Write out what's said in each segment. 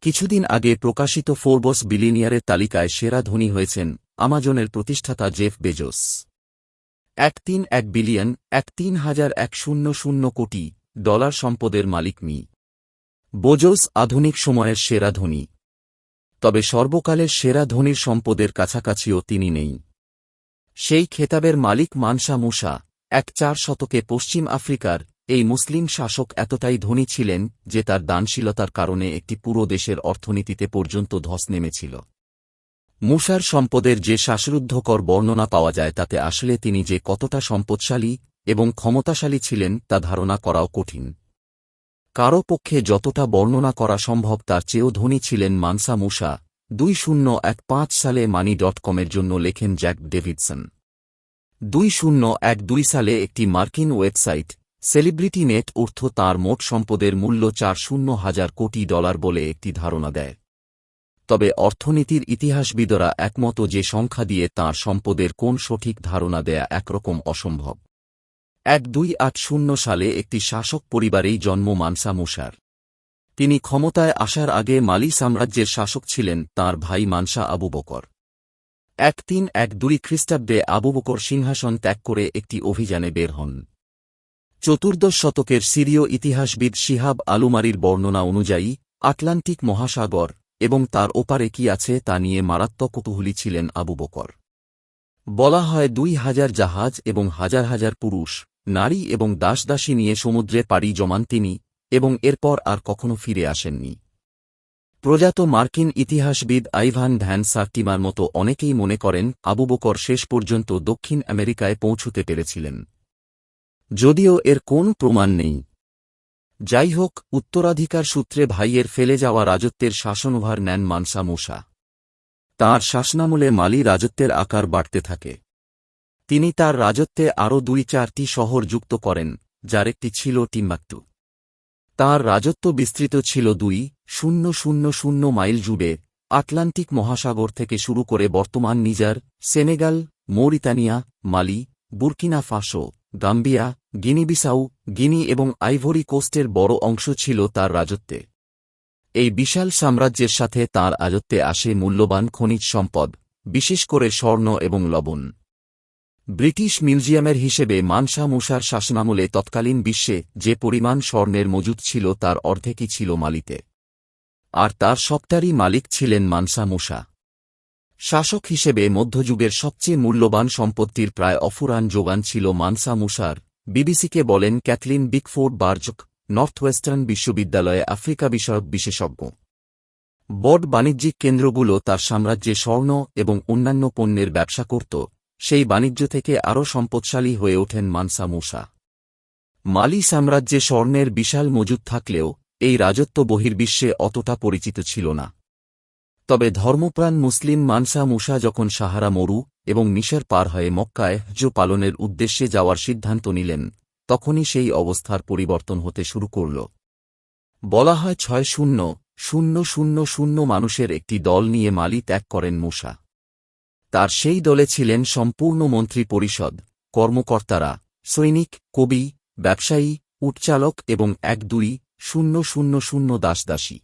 কিছুদিন আগে প্রকাশিত ফোর্বস বিলিনিয়ারের তালিকায় সেরা ধনী হয়েছেন আমাজনের প্রতিষ্ঠাতা জেফ বেজোস। ১৩১ বিলিয়ন ১৩,১০০ কোটি ডলার সম্পদের মালিক মি. বেজোস আধুনিক সময়ের সেরা ধনী। তবে সর্বকালের সেরা ধনীর সম্পদের কাছাকাছিও তিনি নেই। সেই খেতাবের মালিক মানসা মুসা। ১৪ শতকে পশ্চিম আফ্রিকার এই মুসলিম শাসক এতটাই ধনী ছিলেন যে তার দানশীলতার কারণে একটি পুরো দেশের অর্থনীতিতে পর্যন্ত ধস নেমেছিল। মুসার সম্পদের যে শ্বাসরুদ্ধকর বর্ণনা পাওয়া যায় তাতে আসলে তিনি যে কতটা সম্পদশালী এবং ক্ষমতাশালী ছিলেন তা ধারণা করাও কঠিন। কারও পক্ষে যতটা বর্ণনা করা সম্ভব তার চেয়েও ধনী ছিলেন মানসা মুসা। 2015 সালে মানি.কমের জন্য লেখেন জ্যাক ডেভিডসন। 2012 সালে একটি মার্কিন ওয়েবসাইট সেলিব্রিটি নেট তাঁর মোট সম্পদের মূল্য 400,000 কোটি ডলার বলে একটি ধারণা দেয়। তবে অর্থনীতির ইতিহাসবিদরা একমত যে সংখ্যা দিয়ে তাঁর সম্পদের কোন সঠিক ধারণা দেয়া একরকম অসম্ভব। 1280 সালে একটি শাসক পরিবারেই জন্ম মানসা মুসার। তিনি ক্ষমতায় আসার আগে মালি সাম্রাজ্যের শাসক ছিলেন তাঁর ভাই মানসা আবু বকর। 1312 খ্রিস্টাব্দে আবু বকর সিংহাসন ত্যাগ করে একটি অভিযানে বের হন। চতুর্দশ শতকের সিরীয় ইতিহাসবিদ শিহাব আলুমারির বর্ণনা অনুযায়ী আটলান্টিক মহাসাগর এবং তার ওপারে কি আছে তা নিয়ে মারাত্মক কৌতূহলী ছিলেন আবু বকর। বলা হয় 2000 জাহাজ এবং হাজার হাজার পুরুষ, নারী এবং দাসদাসী নিয়ে সমুদ্রে পাড়ি জমান তিনি এবং এরপর আর কখনো ফিরে আসেননি। প্রয়াত মার্কিন ইতিহাসবিদ আইভান ভ্যান সার্টিমার মতো অনেকেই মনে করেন আবু বকর শেষ পর্যন্ত দক্ষিণ আমেরিকায় পৌঁছতে পেরেছিলেন, যদিও এর কোন প্রমাণ নেই। যাই হোক, উত্তরাধিকার সূত্রে ভাইয়ের ফেলে যাওয়া রাজত্বের শাসনভার নেন মানসা মুসা। তাঁর শাসনামলে মালি রাজত্বের আকার বাড়তে থাকে। তিনি তার রাজত্বে আরও 2-4টি শহর যুক্ত করেন, যার একটি ছিল টিম্বাকটু। তাঁর রাজত্ব বিস্তৃত ছিল 2,000 মাইল জুড়ে, আটলান্টিক মহাসাগর থেকে শুরু করে বর্তমান নিজার, সেনেগাল, মৌরিতানিয়া, মালি, বুর্কিনা ফাসো, গাম্বিয়া, গিনিবিসাউ, গিনি এবং আইভরি কোস্টের বড় অংশ ছিল তার রাজত্বে। এই বিশাল সাম্রাজ্যের সাথে তাঁর আয়ত্তে আসে মূল্যবান খনিজ সম্পদ, বিশেষ করে স্বর্ণ এবং লবণ। ব্রিটিশ মিউজিয়ামের হিসেবে মানসা মুসার শাসনামলে তৎকালীন বিশ্বে যে পরিমাণ স্বর্ণের মজুদ ছিল তার অর্ধেকই ছিল মালিতে, আর তার সবটারই মালিক ছিলেন মানসা মুসা। শাসক হিসেবে মধ্যযুগের সবচেয়ে মূল্যবান সম্পত্তির প্রায় অফুরান যোগান ছিল মানসা মুসার। বিবিসিকে বলেন ক্যাথলিন বিকফোর্ড বার্জক, নর্থওয়েস্টার্ন বিশ্ববিদ্যালয়ে আফ্রিকা বিষয়ক বিশেষজ্ঞ। বড় বাণিজ্যিক কেন্দ্রগুলো তার সাম্রাজ্যে স্বর্ণ এবং অন্যান্য পণ্যের ব্যবসা করত। সেই বাণিজ্য থেকে আরও সম্পদশালী হয়ে ওঠেন মানসা মুসা। মালি সাম্রাজ্যে স্বর্ণের বিশাল মজুদ থাকলেও এই রাজত্ব বহির্বিশ্বে অতটা পরিচিত ছিল না। তবে ধর্মপ্রাণ মুসলিম মানসা মুসা যখন সাহারা মরু এবং মিশর পার হয়ে মক্কায় হজ পালনের উদ্দেশ্যে যাওয়ার সিদ্ধান্ত নিলেন, তখনই সেই অবস্থার পরিবর্তন হতে শুরু করল। বলা হয় 6,000 মানুষের একটি দল নিয়ে মালি ত্যাগ করেন মুসা। তার সেই দলে ছিলেন সম্পূর্ণ মন্ত্রী পরিষদ, কর্মকর্তারা, সৈনিক, কবি, ব্যবসায়ী, উটচালক এবং 1,2,000 দাসদাসী।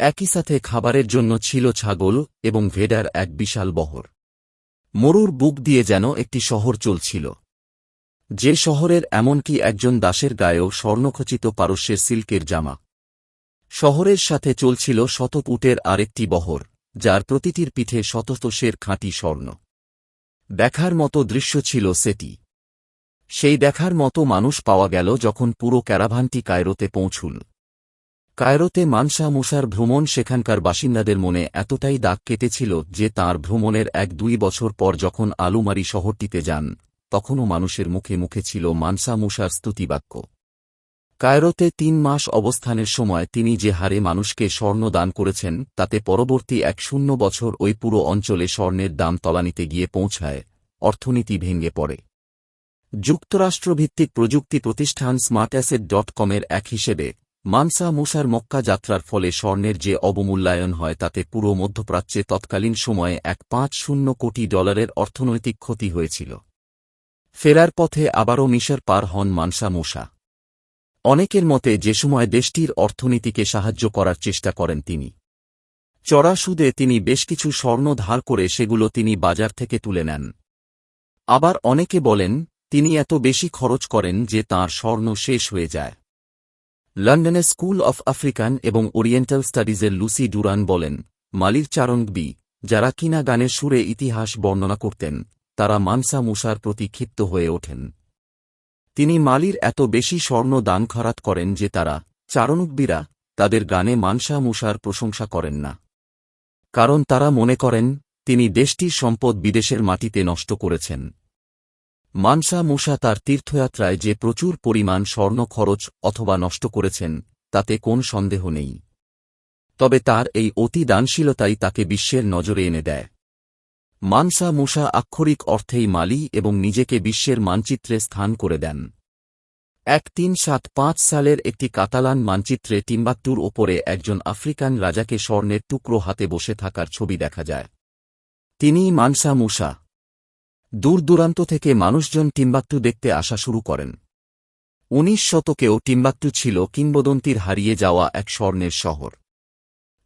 একই সাথে খাবারের জন্য ছিল ছাগল এবং ভেড়ার এক বিশাল বহর। মরুর বুক দিয়ে যেন একটি শহর চলছিল, যে শহরের এমনকি একজন দাসের গায়েও স্বর্ণখচিত পারস্যের সিল্কের জামা। শহরের সাথে চলছিল শত উটের আরেকটি বহর, যার প্রতিটির পিঠে শতশের খাঁটি স্বর্ণ। দেখার মতো দৃশ্য ছিল সেটি। সেই দেখার মতো মানুষ পাওয়া গেল যখন পুরো ক্যারাভানটি কায়রোতে পৌঁছল। কায়রোতে মানসা মুসার ভ্রমণ সেখানকার বাসিন্দাদের মনে এতটাই দাগ কেটেছিল যে তাঁর ভ্রমণের 1-2 বছর পর যখন আলুমারি শহরটিতে যান, তখনও মানুষের মুখে মুখে ছিল মানসা মুসার স্তুতিবাক্য। কায়রোতে 3 মাস অবস্থানের সময় তিনি যে হারে মানুষকে স্বর্ণ দান করেছেন তাতে পরবর্তী 100 বছর ওই পুরো অঞ্চলে স্বর্ণের দাম তলানিতে গিয়ে পৌঁছায়, অর্থনীতি ভেঙে পড়ে। যুক্তরাষ্ট্রভিত্তিক প্রযুক্তি প্রতিষ্ঠান smartasset.com-এর এক হিসেবে মানসা মুসার মক্কা যাত্রার ফলে স্বর্ণের যে অবমূল্যায়ন হয় তাতে পুরো মধ্যপ্রাচ্যে তৎকালীন সময়ে 150 কোটি ডলারের অর্থনৈতিক ক্ষতি হয়েছিল। ফেরার পথে আবারও মিশর পার হন মানসা মুসা। অনেকের মতে যে সময় দেশটির অর্থনীতিকে সাহায্য করার চেষ্টা করেন তিনি। চড়া সুদে তিনি বেশ কিছু স্বর্ণ ধার করে সেগুলো তিনি বাজার থেকে তুলে নেন। আবার অনেকে বলেন তিনি এত বেশি খরচ করেন যে তাঁর স্বর্ণ শেষ হয়ে যায়। লন্ডনে স্কুল অফ আফ্রিকান এবং ওরিয়েন্টাল স্টাডিজের লুসি ডুরান বলেন, মালির চারণকবি, যারা কিনা গানের সুরে ইতিহাস বর্ণনা করতেন, তারা মানসা মুসার প্রতি ক্ষিপ্ত হয়ে ওঠেন। তিনি মালির এত বেশি স্বর্ণ দান খরাত করেন যে তারা, চারণকবিরা, তাদের গানে মানসা মুসার প্রশংসা করেন না। কারণ তারা মনে করেন তিনি দেশটির সম্পদ বিদেশের মাটিতে নষ্ট করেছেন। মানসা মুসা তার তীর্থযাত্রায় যে প্রচুর পরিমাণ স্বর্ণ খরচ অথবা নষ্ট করেছেন তাতে কোন সন্দেহ নেই। তবে তার এই অতি দানশীলতাই তাকে বিশ্বের নজরে এনে দেয়। মানসা মুসা আক্ষরিক অর্থেই মালি এবং নিজেকে বিশ্বের মানচিত্রে স্থান করে দেন। 1375 সালের একটি কাতালান মানচিত্রে টিম্বাকটুর ওপরে একজন আফ্রিকান রাজাকে স্বর্ণের টুকরো হাতে বসে থাকার ছবি দেখা যায়। তিনিই মানসা মুসা। দূর দূরান্ত থেকে মানুষজন টিম্বাকটু দেখতে আসা শুরু করেন। 19 শতকেও টিম্বাকটু ছিল কিংবদন্তির হারিয়ে যাওয়া এক স্বর্ণের শহর।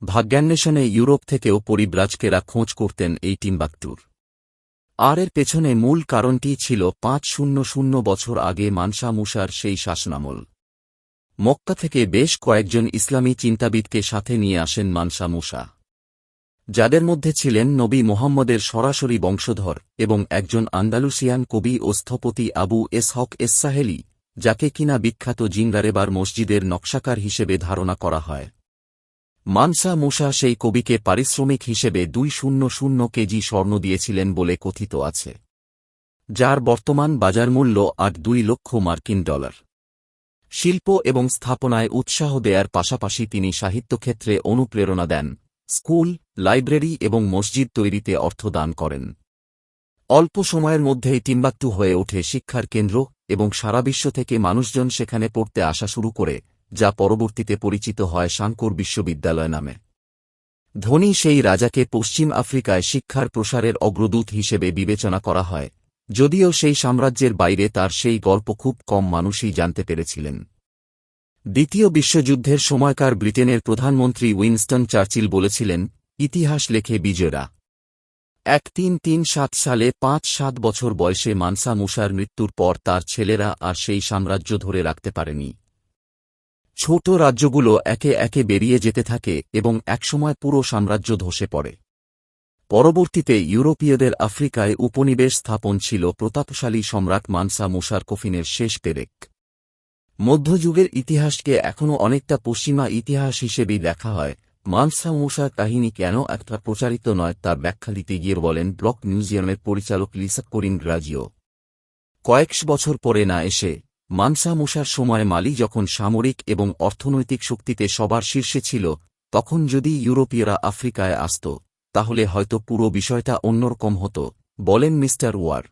ভাগ্যান্বেষণে ইউরোপ থেকেও পরিব্রাজকেরা খোঁজ করতেন এই টিম্বাকটুর। আর এর পেছনে মূল কারণটি ছিল 500 বছর আগে মানসা মুসার সেই শাসনামল। মক্কা থেকে বেশ কয়েকজন ইসলামী চিন্তাবিদকে সাথে নিয়ে আসেন মানসা মুসা, যাদের মধ্যে ছিলেন নবী মুহাম্মদের সরাসরি বংশধর এবং একজন আন্দালুসিয়ান কবি ও স্থপতি আবু এসহক এসসাহেলি, যাকে কিনা বিখ্যাত জিঙ্গারেবার মসজিদের নকশাকার হিসেবে ধারণা করা হয়। মানসা মুসা সেই কবিকে পারিশ্রমিক হিসেবে 200 কেজি স্বর্ণ দিয়েছিলেন বলে কথিত আছে, যার বর্তমান বাজার মূল্য $2 লক্ষ মার্কিন। শিল্প এবং স্থাপনায় উৎসাহ দেয়ার পাশাপাশি তিনি সাহিত্যক্ষেত্রে অনুপ্রেরণা দেন, স্কুল, লাইব্রেরি এবং মসজিদ তৈরিতে অর্থ দান করেন। অল্প সময়ের মধ্যেই টিম্বাকটু হয়ে ওঠে শিক্ষার কেন্দ্র এবং সারা বিশ্ব থেকে মানুষজন সেখানে পড়তে আসা শুরু করে, যা পরবর্তীতে পরিচিত হয় সাঙ্কুর বিশ্ববিদ্যালয় নামে। ধনী সেই রাজাকে পশ্চিম আফ্রিকায় শিক্ষার প্রসারের অগ্রদূত হিসেবে বিবেচনা করা হয়, যদিও সেই সাম্রাজ্যের বাইরে তার সেই গল্প খুব কম মানুষই জানতে পেরেছিলেন। দ্বিতীয় বিশ্বযুদ্ধের সময়কার ব্রিটেনের প্রধানমন্ত্রী উইনস্টন চার্চিল বলেছিলেন, ইতিহাস লেখে বিজয়রা। 1337 সালে 5-7 বছর বয়সে মানসা মুসার মৃত্যুর পর তার ছেলেরা আর সেই সাম্রাজ্য ধরে রাখতে পারেনি। ছোট রাজ্যগুলো একে একে বেরিয়ে যেতে থাকে এবং একসময় পুরো সাম্রাজ্য ধসে পড়ে। পরবর্তীতে ইউরোপীয়দের আফ্রিকায় উপনিবেশ স্থাপন ছিল প্রতাপশালী সম্রাট মানসা মুসার কফিনের শেষ পেরেক। মধ্যযুগের ইতিহাসকে এখনও অনেকটা পশ্চিমা ইতিহাস হিসেবেই দেখা হয়। মানসা মুসার কাহিনী কেন একটা প্রচারিত নয় তার ব্যাখ্যা দিতে গিয়ে বলেন ব্লক মিউজিয়ামের পরিচালক লিসা কোরিন গ্রাজিও। কয়েক বছর পরে না এসে, মানসা মুসার সময় মালি যখন সামরিক এবং অর্থনৈতিক শক্তিতে সবার শীর্ষে ছিল, তখন যদি ইউরোপীয়রা আফ্রিকায় আসত, তাহলে হয়তো পুরো বিষয়টা অন্যরকম হতো, বলেন মিস্টার ওয়ার।